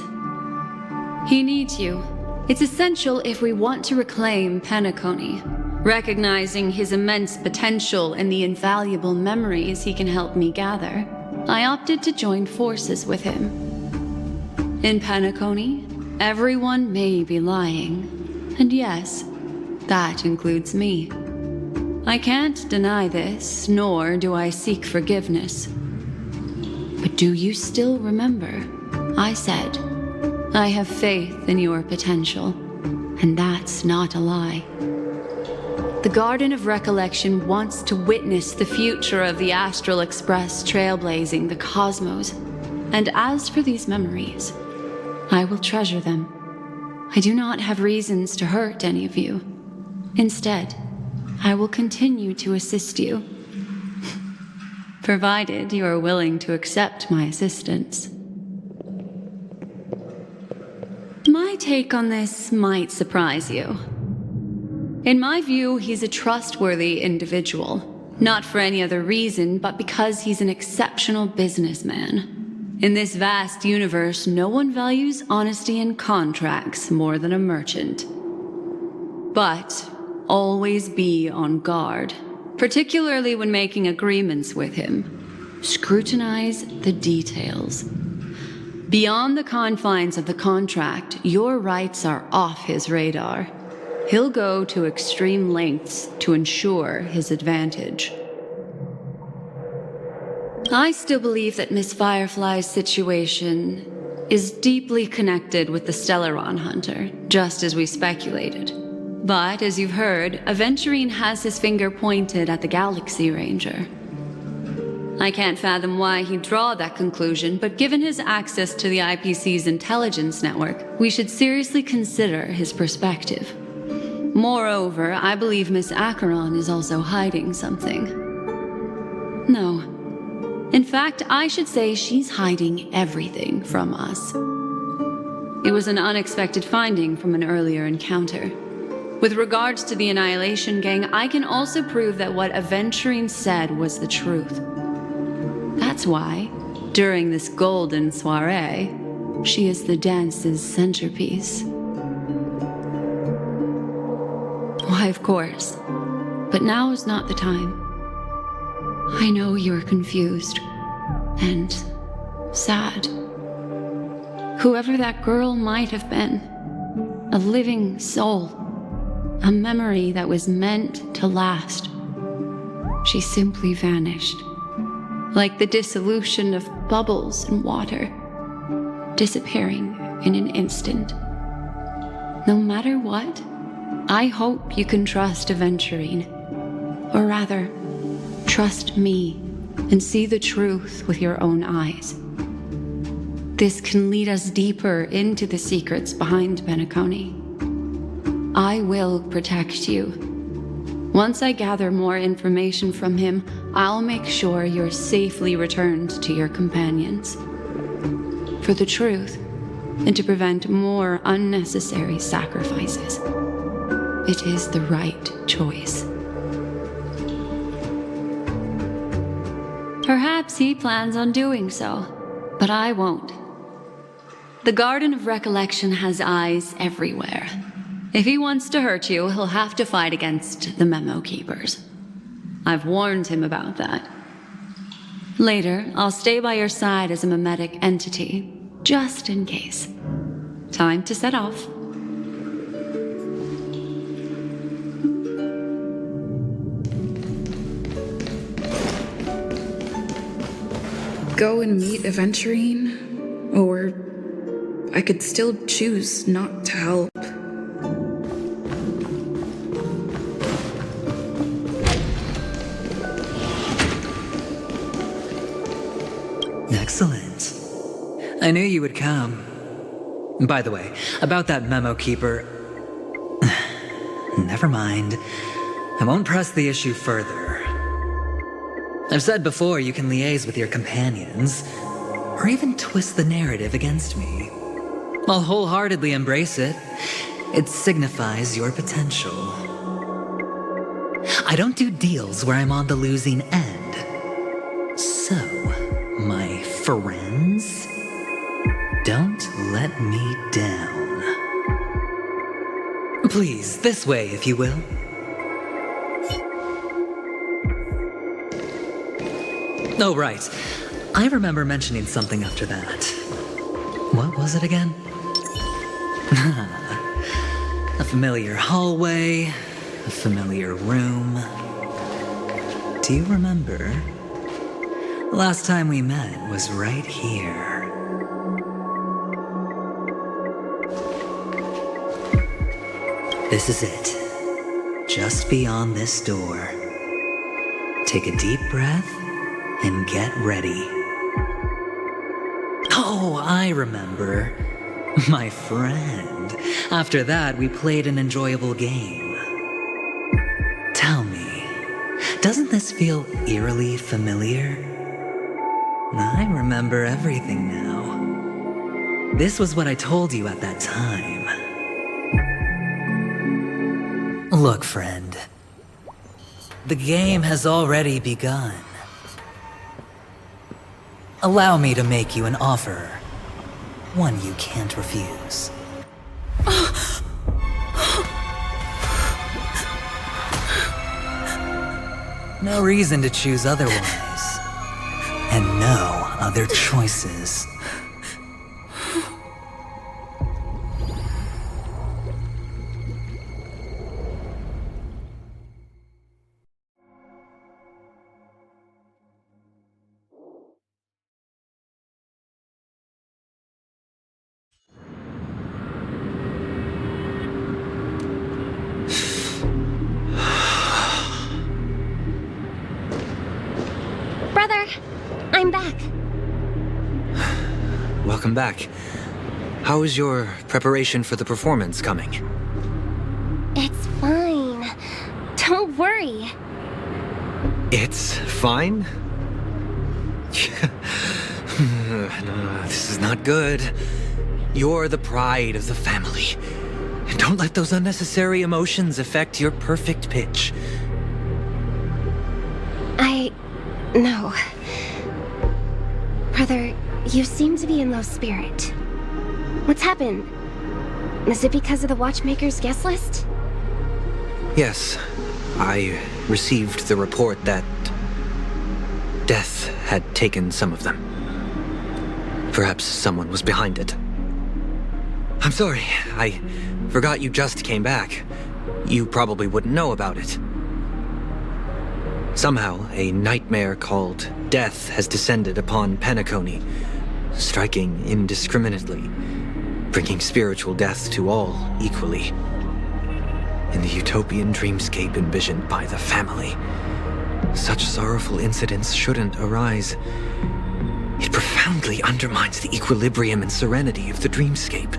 He needs you. It's essential if we want to reclaim Penacony, recognizing his immense potential and the invaluable memories he can help me gather. I opted to join forces with him. In Penacony, everyone may be lying, and yes, that includes me. I can't deny this, nor do I seek forgiveness. But do you still remember? I said, I have faith in your potential, and that's not a lie. The Garden of Recollection wants to witness the future of the Astral Express trailblazing the cosmos, and as for these memories, I will treasure them. I do not have reasons to hurt any of you. Instead, I will continue to assist you, provided you are willing to accept my assistance. My take on this might surprise you. In my view, he's a trustworthy individual, not for any other reason, but because he's an exceptional businessman. In this vast universe, no one values honesty in contracts more than a merchant. But always be on guard, particularly when making agreements with him. Scrutinize the details. Beyond the confines of the contract, your rights are off his radar. He'll go to extreme lengths to ensure his advantage. I still believe that Miss Firefly's situation is deeply connected with the Stellaron Hunter, just as we speculated. But, as you've heard, Aventurine has his finger pointed at the Galaxy Ranger. I can't fathom why he'd draw that conclusion, but given his access to the IPC's intelligence network, we should seriously consider his perspective. Moreover, I believe Miss Acheron is also hiding something. No. In fact, I should say she's hiding everything from us. It was an unexpected finding from an earlier encounter. With regards to the Annihilation Gang, I can also prove that what Aventurine said was the truth. That's why, during this golden soiree, she is the dance's centerpiece. Why, of course. But now is not the time. I know you're confused and sad. Whoever that girl might have been, a living soul, a memory that was meant to last. She simply vanished, like the dissolution of bubbles in water, disappearing in an instant. No matter what, I hope you can trust Aventurine, or rather, trust me and see the truth with your own eyes. This can lead us deeper into the secrets behind Penacony. I will protect you. Once I gather more information from him, I'll make sure you're safely returned to your companions. For the truth, and to prevent more unnecessary sacrifices. It is the right choice. Perhaps he plans on doing so, but I won't. The Garden of Recollection has eyes everywhere. If he wants to hurt you, he'll have to fight against the Memo Keepers. I've warned him about that. Later, I'll stay by your side as a mimetic entity, just in case. Time to set off. Go and meet Aventurine, or I could still choose not to help. Excellent. I knew you would come. By the way, about that memo keeper... Never mind. I won't press the issue further. I've said before you can liaise with your companions, or even twist the narrative against me. I'll wholeheartedly embrace it. It signifies your potential. I don't do deals where I'm on the losing end. So, my friends, don't let me down. Please, this way, if you will. Oh, right. I remember mentioning something after that. What was it again? A familiar hallway, a familiar room. Do you remember? Last time we met was right here. This is it. Just beyond this door. Take a deep breath and get ready. Oh, I remember. My friend. After that, we played an enjoyable game. Tell me, doesn't this feel eerily familiar? I remember everything now. This was what I told you at that time. Look, friend. The game has already begun. Allow me to make you an offer. One you can't refuse. No reason to choose otherwise. And no other choices. back. How is your preparation for the performance coming? It's fine. Don't worry. It's fine? No, this is not good. You're the pride of the family. Don't let those unnecessary emotions affect your perfect pitch. No. Brother, you seem to be in low spirit. What's happened? Is it because of the Watchmaker's guest list? Yes, I received the report that death had taken some of them. Perhaps someone was behind it. I'm sorry, I forgot you just came back. You probably wouldn't know about it. Somehow, a nightmare called death has descended upon Penacony, striking indiscriminately, bringing spiritual death to all equally. In the utopian dreamscape envisioned by the family, such sorrowful incidents shouldn't arise. It profoundly undermines the equilibrium and serenity of the dreamscape.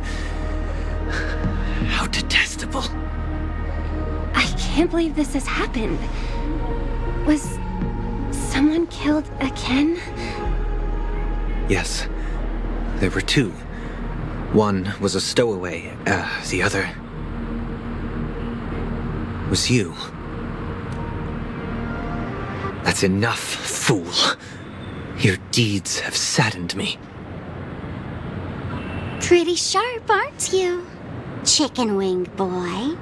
How detestable. I can't believe this has happened. Was someone killed again? Yes, there were two. One was a stowaway, the other was you. That's enough, fool. Your deeds have saddened me. Pretty sharp, aren't you, chicken-winged boy?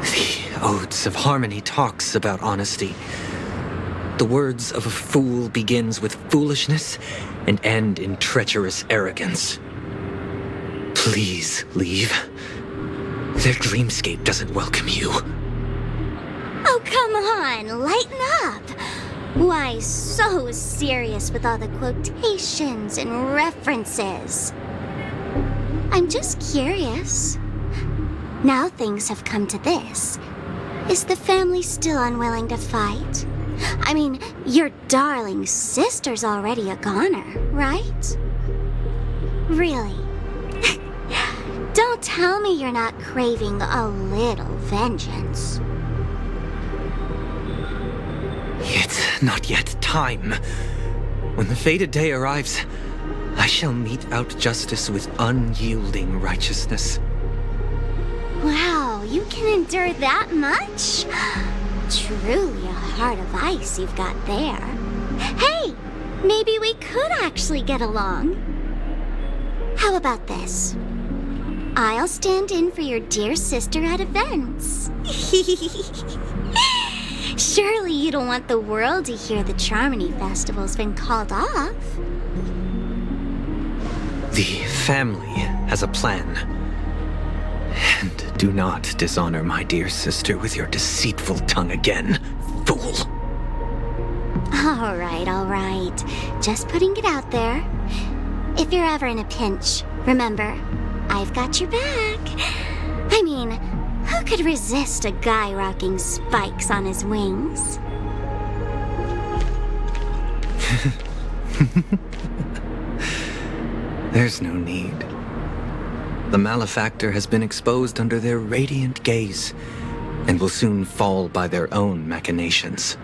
The Odes of Harmony talks about honesty. The words of a fool begins with foolishness and end in treacherous arrogance. Please leave. Their dreamscape doesn't welcome you. Oh, come on, lighten up. Why so serious with all the quotations and references? I'm just curious. Now things have come to this. Is the family still unwilling to fight? I mean, your darling sister's already a goner, right? Really? Don't tell me you're not craving a little vengeance. It's not yet time. When the fated day arrives, I shall mete out justice with unyielding righteousness. Wow, you can endure that much? Truly a heart of ice you've got there. Hey, maybe we could actually get along. How about this? I'll stand in for your dear sister at events. Surely you don't want the world to hear the Charmony Festival's been called off. The family has a plan. And do not dishonor my dear sister with your deceitful tongue again, fool. All right. Just putting it out there. If you're ever in a pinch, remember, I've got your back. I mean, who could resist a guy rocking spikes on his wings? There's no need. The malefactor has been exposed under their radiant gaze, and will soon fall by their own machinations.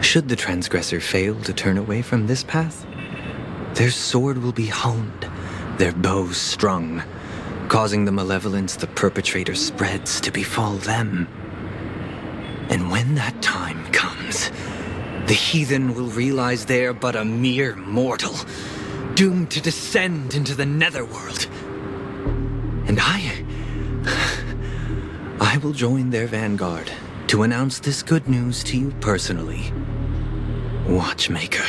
Should the transgressor fail to turn away from this path, their sword will be honed, their bow strung, causing the malevolence the perpetrator spreads to befall them. And when that time comes, the heathen will realize they're but a mere mortal, doomed to descend into the netherworld. And I will join their vanguard to announce this good news to you personally, Watchmaker.